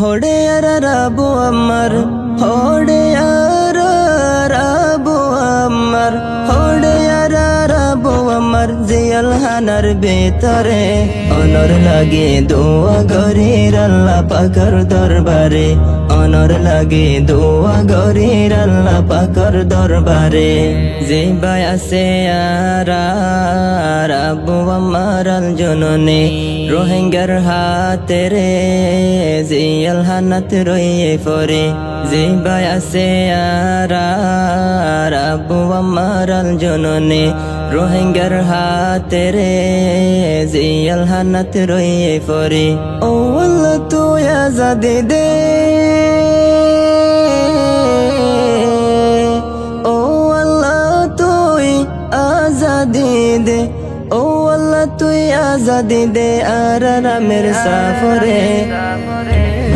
হড়ে আর রাবু আমার হড়ে আর রাবু আমার হড়ে আর রাবু আমার জিয়াল হানার ভেতরে অনর লাগে দোয়া গরির আল্লাহ পাকের দরবারে অনর লাগে দোয়া গরির আল্লাহ পাকের দরবারে যে ভাই আছে আর রাবু আমার আল জননে রোহিঙ্গার হাতে রে জিয়াল হানাত রইয়ে পরে যে ভাই আছে আর রাবু আমার আল জননে রোহিঙ্গার হাতে রে জিয়াল হানাত রইয়ে পরে ও আল্লাহ তুই আজাদি দে ও আল্লাহ তুই আজাদি দে ও আল্লাহ তুই আজাদি দে আর রামের সাফরে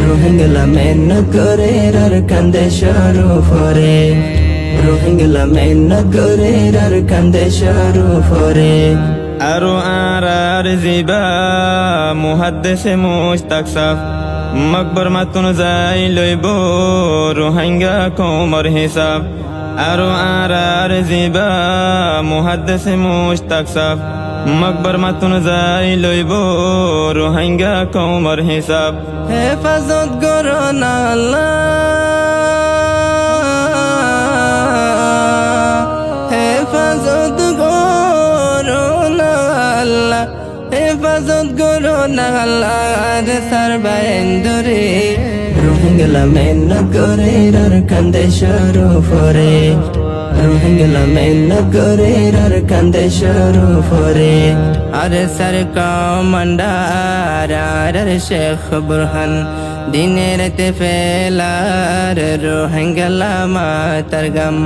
রোহিঙ্গলা মেন করে আর কান্দে শুরু করে রোহিঙ্গলা মেন করে আর কান্দে শুরু করে আরো আর জিবা মুহাদ্দিসে মুশতাক সাফ মকবর মাতুন যাই লইব রোহিঙ্গা কোমর হিসাব আরো আর জিবা মুহাদ্দিসে মুশতাক সাফ মকবর মাতুন যাই লইব রোহিঙ্গা কোমর হিসাব হেফাজত করো না আল্লাহ হেফাজত করো না আল্লাহ হেফাজত করো না আল্লাহ আর সারবাইন্দরে রোহিঙ্গলা মেন করে আর কান্দে শুরু করে রোহিঙ্গলা মেন করে আর কান্দে শুরু করে আরে সর কমান্ডার আর শেখ বুরহান দিনের তে ফেলার রোহিঙ্গলা মাতার গাম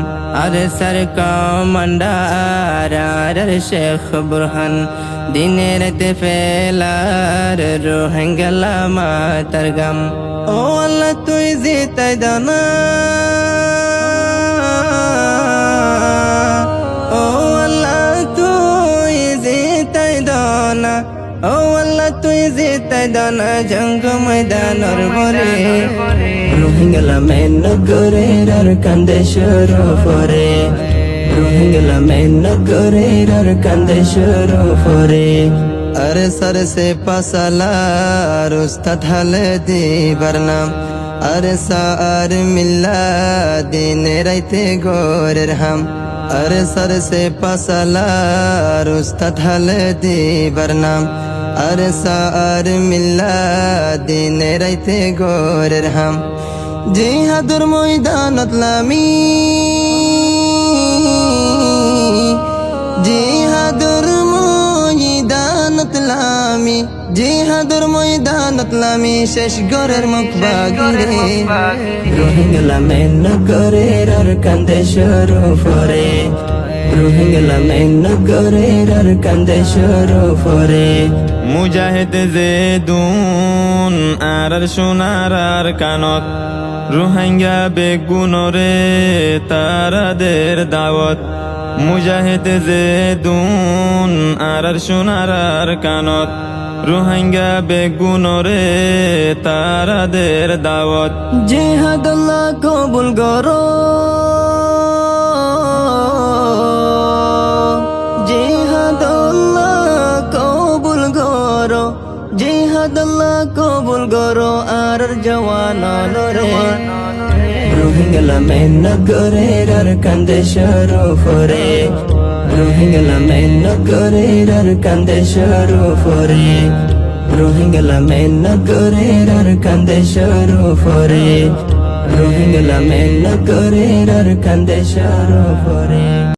আরে সর কমান্ডার আর শেখ বুরহান দিনের তে ফেলার রোহিঙ্গলা মাতার গাম ও আল্লাহ তুই জিতাই দানা ও আল্লাহ তুই জিতাই দানা ও আল্লাহ তুই জিতাই দানা জঙ্গ ময়দানর বরে রোহিঙ্গলা মেন করে আর কান্দে শুরু করে রোহিঙ্গলা মেন করে আর কান্দে শুরু করে अरे सर से पसलार उस्ताद हले दीबर नाम अरे सार मिल्ला दिन राइते गोरेर हम अरे सर से पसलार उस्ताद हले दीबर नाम अरे सार मिल्ला दिन राइते गोरेर हम जिहादुर मैदानत लामी जिहादुर লামি জিহাদুর ময়দানত লামি শেষ গরের মুখ বাগিরে রোহিঙ্গলা মেন করে আর কান্দে শুরু করে রোহিঙ্গলা মেন করে আর কান্দে শুরু করে মুজাহিদ জেদুন আর সোনার আর কানত রোহিঙ্গা বেগুনরে তারাদের দাওয়াত মুজাহিদ জেদুন আর সোনার আর কানত রোহিঙ্গা বেগুনরে তারাদের দাওয়াত জিহাদ আল্লাহ কবুল করো জিহাদ আল্লাহ কবুল করো জিহাদ আল্লাহ কবুল করো আর জওয়ান লরে রোহিঙ্গলা মেন করে আর কান্দে শুরু করে রোহিঙ্গলা মেন করে আর কান্দে শুরু করে রোহিঙ্গলা মেন করে আর কান্দে শুরু করে রোহিঙ্গলা মেন করে আর কান্দে শুরু করে